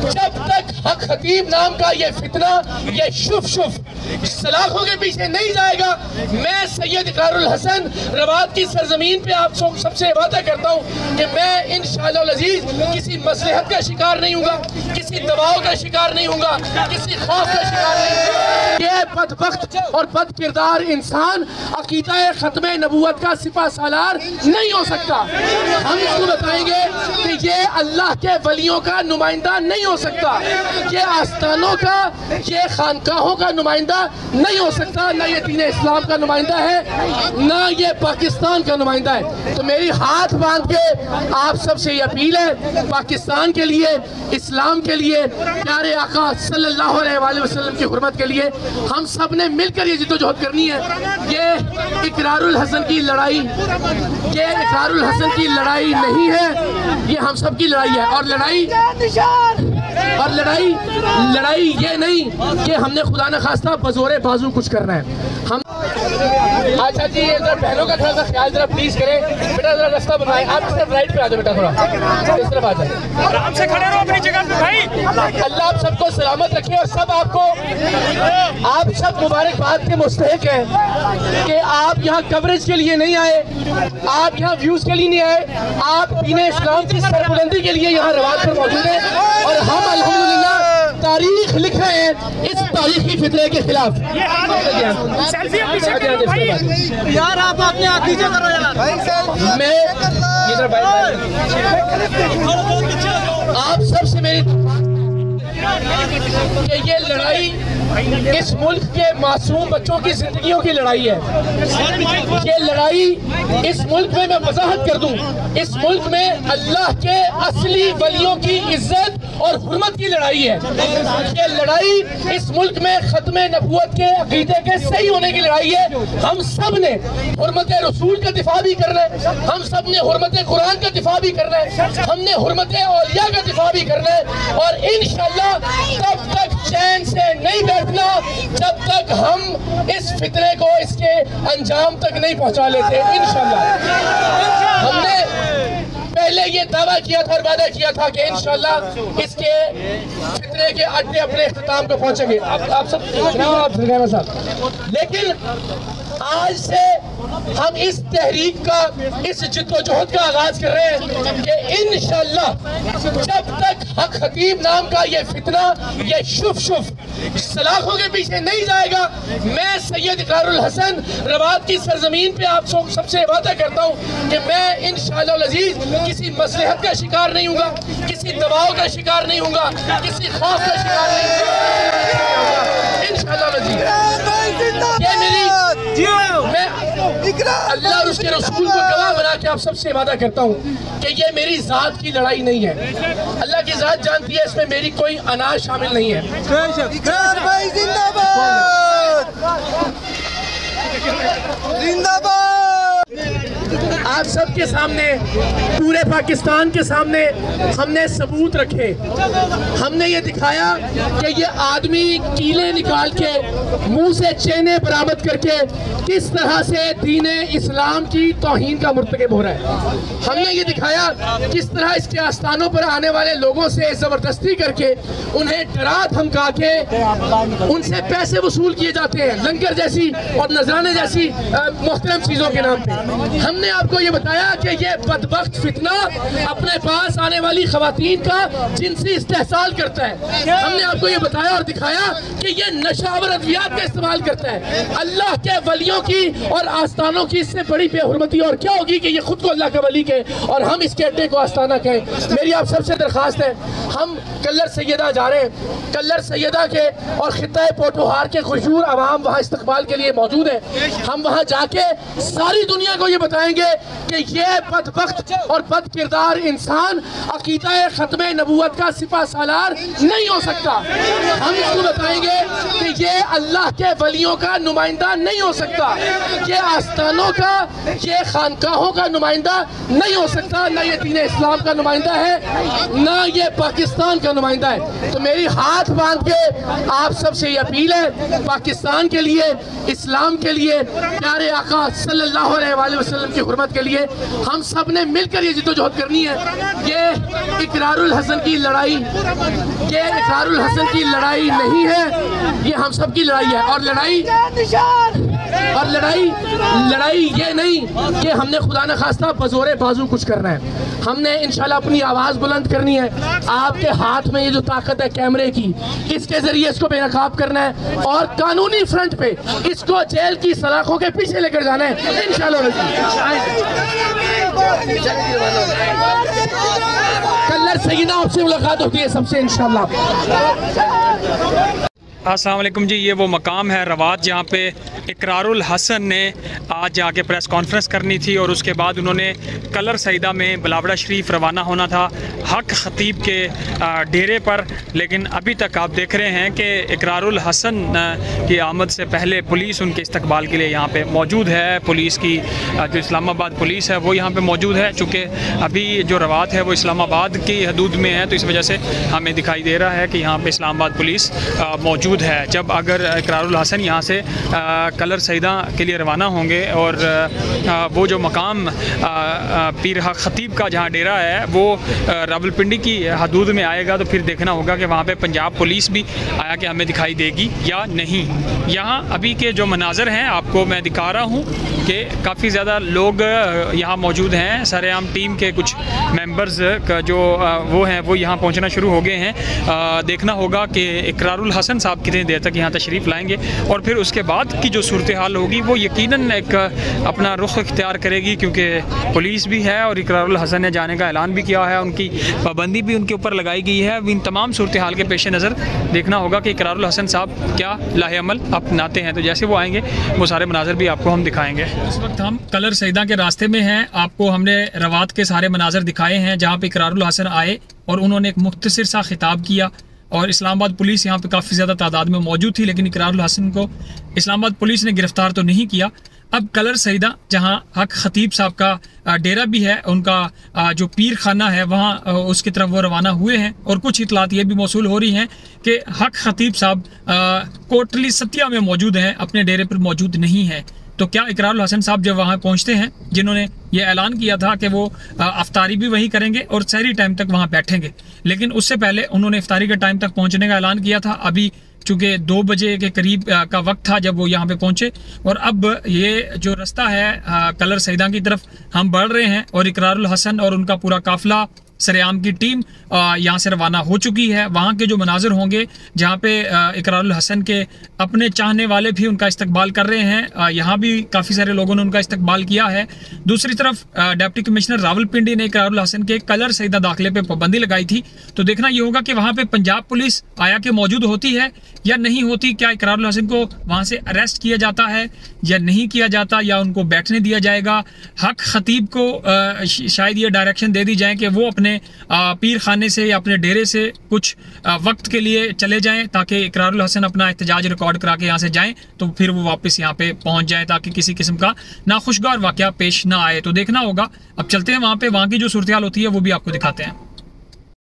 جب تک حق خطیب نام کا یہ فتنہ، یہ شف سلاخوں کے پیچھے نہیں جائے گا، میں سید اقرار الحسن روات کی سرزمین پہ آپ سب سے وعدہ کرتا ہوں کہ میں انشاءاللہ العزیز کسی مصلحت کا شکار نہیں ہوں گا، کسی دباؤ کا شکار نہیں ہوں گا، کسی خوف کا شکار نہیں ہوں گا۔ یہ بدبخت اور بد کردار انسان عقیدہ ختم نبوت کا سپہ سالار نہیں ہو سکتا۔ ہم اس کو بتائیں گے کہ یہ اللہ کے ولیوں کا نمائندہ نہیں ہو سکتا، یہ آستانوں کا، یہ خانقاہوں کا نمائندہ نہیں ہو سکتا، نہ یہ دین اسلام کا نمائندہ ہے، نہ یہ پاکستان کا نمائندہ ہے۔ تو میری ہاتھ باندھ کے آپ سب سے یہ اپیل ہے، پاکستان کے لیے، اسلام کے لیے، پیارے آقا صلی اللہ علیہ وآلہ وسلم کی حرمت کے لیے ہم سب نے مل کر یہ جدوجہد کرنی ہے۔ یہ اقرار الحسن کی لڑائی، یہ اقرار الحسن کی لڑائی نہیں ہے، یہ ہم سب کی لڑائی ہے۔ اور لڑائی یہ نہیں کہ ہم نے خدا نخواستہ بزور بازو کچھ کرنا ہے۔ ہم اچھا جی ذرا بہنوں کا تھوڑا سا خیال ذرا پلیز کریں، بیٹا ذرا راستہ بنائیں، آپ اس طرف رائٹ پہ آ جائیں، بیٹا تھوڑا اس طرف آ جائیں، آرام سے کھڑے رہو اپنی جگہ پہ بھائی۔ اللہ آپ سب کو سلامت رکھے اور سب آپ سب مبارکباد کے مستحق ہیں کہ آپ یہاں کوریج کے لیے نہیں آئے، آپ یہاں ویوز کے لیے نہیں آئے، آپ دین اسلام کی سربلندی کے لیے یہاں روات پر موجود ہیں، اور ہم الحمدللہ تاریخ لکھ رہے ہیں اس تاریخی فتنے کے خلاف۔ سیلفی پیچھے کرو بھائی یار، آپ اپنے ہاتھ پیچھے کرو یار۔ میں آپ سب سے میری کہ یہ لڑائی اس ملک کے معصوم بچوں کی زندگیوں کی لڑائی ہے۔ یہ لڑائی اس ملک میں وضاحت کر دوں، اس ملک میں اللہ کے اصلی ولیوں کی عزت اور حرمت کی لڑائی ہے۔ یہ لڑائی اس ملک میں ختم نبوت کے عقیدے کے صحیح ہونے کی لڑائی ہے۔ ہم سب نے حرمت رسول کا دفاع بھی کرنا ہے، ہم سب نے حرمت قرآن کا دفاع بھی کرنا ہے، ہم نے حرمت اولیاء کا دفاع بھی کرنا ہے، اور انشاءاللہ تب تک چین سے نہیں بیٹھنا جب تک ہم اس فتنے کو اس کے انجام تک نہیں پہنچا لیتے۔ انشاءاللہ ہم نے پہلے یہ دعویٰ کیا تھا اور وعدہ کیا تھا کہ انشاءاللہ اس کے فتنے کے اڈے اپنے اختتام کو پہنچیں گے۔ آپ سب سرگانا صاحب، لیکن آج سے ہم اس تحریک کا، اس جد و جہد کا آغاز کر رہے ہیں کہ انشاءاللہ جب تک حق خطیب نام کا یہ فتنہ، یہ شف سلاخوں کے پیچھے نہیں جائے گا، میں سید اقرار الحسن روات کی سرزمین پہ آپ سب سے وعدہ کرتا ہوں کہ میں انشاءاللہ العزیز کسی مصلحت کا شکار نہیں ہوں گا، کسی دباؤ کا شکار نہیں ہوں گا، کسی خوف کا شکار نہیں ہوں گا، انشاءاللہ العزیز۔ یہ میری اللہ اور اس کے رسول کو گواہ بنا کے آپ سب سے وعدہ کرتا ہوں کہ یہ میری ذات کی لڑائی نہیں ہے، اللہ کی ذات جانتی ہے، اس میں میری کوئی انا شامل نہیں ہے۔ اقرار بھائی زندہ باد، زندہ باد۔ آپ سب کے سامنے، پورے پاکستان کے سامنے ہم نے ثبوت رکھے، ہم نے یہ دکھایا کہ یہ آدمی کیلے نکال کے منہ سے چینے برآمد کر کے کس طرح سے دین اسلام کی توہین کا مرتکب ہو رہا ہے۔ ہم نے یہ دکھایا کس طرح اس کے آستانوں پر آنے والے لوگوں سے زبردستی کر کے انہیں ڈرا دھمکا کے ان سے پیسے وصول کیے جاتے ہیں، لنگر جیسی اور نذرانے جیسی محترم چیزوں کے نام پہ۔ ہم نے آپ کو یہ بتایا کہ یہ بدبخت فتنہ اپنے پاس آنے والی خواتین کا جنسی استحصال کرتا ہے۔ ہم نے آپ کو یہ بتایا اور دکھایا کہ یہ نشہ آور ادویات کا استعمال کرتا ہے۔ اللہ کے ولیوں کی اور آستانوں کی اس سے بڑی بے حرمتی اور کیا ہوگی کہ یہ خود کو اللہ کا ولی کہے اور ہم اس کے اڈے کو آستانہ کہیں۔ میری آپ سب سے درخواست ہے، ہم کلر سیدہ جا رہے ہیں، کلر سیدہ کے اور خطہ پوٹوہار کے خوشور عوام وہاں استقبال کے لیے موجود ہیں۔ ہم وہاں جا کے ساری دنیا کو یہ بتائیں گے کہ یہ بدبخت اور بد کردار انسان عقیدہ ختم نبوت کا سپہ سالار نہیں ہو سکتا۔ ہم اس کو بتائیں گے کہ یہ اللہ کے ولیوں کا نمائندہ نہیں ہو سکتا، یہ آستانوں کا، یہ خانقاہوں کا نمائندہ نہیں ہو سکتا، نہ یہ دین اسلام کا نمائندہ ہے، نہ یہ پاکستان کا نمائندہ ہے۔ تو میری ہاتھ باندھ کے آپ سب سے یہ اپیل ہے، پاکستان کے لیے، اسلام کے لیے، پیارے آقا صلی اللہ علیہ وآلہ وسلم کی حرمت کے لیے ہم سب نے مل کر یہ جدوجہد کرنی ہے. یہ اقرار الحسن کی لڑائی نہیں ہے, یہ ہم سب کی لڑائی ہے. اور لڑائی یہ نہیں کہ ہم نے خدا نخواستہ بزور بازو کچھ کرنا ہے. ہم نے انشاءاللہ اپنی آواز بلند کرنی ہے. آپ کے ہاتھ میں یہ جو طاقت ہے کیمرے کی, اس کے ذریعے اس کو بے نقاب کرنا ہے اور قانونی فرنٹ پہ اس کو جیل کی سلاخوں کے پیچھے لے کر جانا ہے انشاءاللہ. کلر سیدہ آپ سے ملاقات ہوتی ہے سب سے انشاءاللہ. السلام علیکم جی. یہ وہ مقام ہے روات جہاں پہ اقرار الحسن نے آج جا کے پریس کانفرنس کرنی تھی اور اس کے بعد انہوں نے کلر سیدہ میں بلاوڑہ شریف روانہ ہونا تھا حق خطیب کے ڈیرے پر. لیکن ابھی تک آپ دیکھ رہے ہیں کہ اقرار الحسن کی آمد سے پہلے پولیس ان کے استقبال کے لیے یہاں پہ موجود ہے. پولیس کی جو اسلام آباد پولیس ہے وہ یہاں پہ موجود ہے. چونکہ ابھی جو روات ہے وہ اسلام آباد کی حدود میں ہے تو اس وجہ سے ہمیں دکھائی دے رہا ہے کہ یہاں پہ اسلام آباد پولیس موجود ہے. جب اگر اقرار الحسن یہاں سے کلر سیدہ کے لیے روانہ ہوں گے اور وہ جو مقام پیر حق خطیب کا جہاں ڈیرہ ہے وہ راولپنڈی کی حدود میں آئے گا تو پھر دیکھنا ہوگا کہ وہاں پہ پنجاب پولیس بھی آیا کہ ہمیں دکھائی دے گی یا نہیں. یہاں ابھی کے جو مناظر ہیں آپ کو میں دکھا رہا ہوں کہ کافی زیادہ لوگ یہاں موجود ہیں. سر عام ٹیم کے کچھ ممبرز کا جو وہ ہیں وہ یہاں پہنچنا شروع ہو گئے ہیں. دیکھنا ہوگا کہ اقرار الحسن صاحب کتنی دیر تک یہاں تشریف لائیں گے اور پھر اس کے بعد کی جو صورتحال ہوگی وہ یقیناً ایک اپنا رخ اختیار کرے گی کیونکہ پولیس بھی ہے اور اقرار الحسن نے جانے کا اعلان بھی کیا ہے. ان کی پابندی بھی ان کے اوپر لگائی گئی ہے. ان تمام صورتحال کے پیش نظر دیکھنا ہوگا کہ اقرار الحسن صاحب کیا لاہ عمل اپناتے ہیں. تو جیسے وہ آئیں گے وہ سارے مناظر بھی آپ کو ہم دکھائیں گے. اس وقت ہم کلر سیدہ کے راستے میں ہیں. آپ کو ہم نے روات کے سارے مناظر دکھائے ہیں جہاں پہ اقرار الحسن آئے اور انہوں نے ایک مختصر سا خطاب کیا اور اسلام آباد پولیس یہاں پہ کافی زیادہ تعداد میں موجود تھی لیکن اقرار الحسن کو اسلام آباد پولیس نے گرفتار تو نہیں کیا. اب کلر سیدہ جہاں حق خطیب صاحب کا ڈیرہ بھی ہے, ان کا جو پیر خانہ ہے وہاں اس کی طرف وہ روانہ ہوئے ہیں اور کچھ اطلاعات یہ بھی موصول ہو رہی ہیں کہ حق خطیب صاحب کوٹلی ستیہ میں موجود ہیں, اپنے ڈیرے پر موجود نہیں ہیں. تو کیا اقرار الحسن صاحب جب وہاں پہنچتے ہیں جنہوں نے یہ اعلان کیا تھا کہ وہ افطاری بھی وہیں کریں گے اور سحری ٹائم تک وہاں بیٹھیں گے, لیکن اس سے پہلے انہوں نے افطاری کے ٹائم تک پہنچنے کا اعلان کیا تھا. ابھی چونکہ 2 بجے کے قریب کا وقت تھا جب وہ یہاں پہ پہنچے اور اب یہ جو رستہ ہے کلر سیدہ کی طرف ہم بڑھ رہے ہیں اور اقرار الحسن اور ان کا پورا قافلہ سریام کی ٹیم یہاں سے روانہ ہو چکی ہے. وہاں کے جو مناظر ہوں گے جہاں پہ اقرار الحسن کے اپنے چاہنے والے بھی ان کا استقبال کر رہے ہیں, یہاں بھی کافی سارے لوگوں نے ان کا استقبال کیا ہے. دوسری طرف ڈپٹی کمشنر راولپنڈی نے اقرار الحسن کے کلر سیدہ داخلے پہ پابندی لگائی تھی. تو دیکھنا یہ ہوگا کہ وہاں پہ پنجاب پولیس آیا کہ موجود ہوتی ہے یا نہیں ہوتی. کیا اقرار الحسن کو وہاں سے اریسٹ کیا جاتا ہے یا نہیں کیا جاتا یا ان کو بیٹھنے دیا جائے گا. حق خطیب کو شاید یہ ڈائریکشن دے دی جائیں کہ وہ اپنے پیر خانے سے یا اپنے ڈیرے سے کچھ وقت کے لیے چلے جائیں تاکہ اقرار الحسن اپنا احتجاج ریکارڈ کرا کے یہاں سے جائیں تو پھر وہ واپس یہاں پہ پہنچ جائیں تاکہ کسی قسم کا ناخوشگوار واقعہ پیش نہ آئے. تو دیکھنا ہوگا. اب چلتے ہیں وہاں پہ, وہاں کی جو صورتحال ہوتی ہے وہ بھی آپ کو دکھاتے ہیں.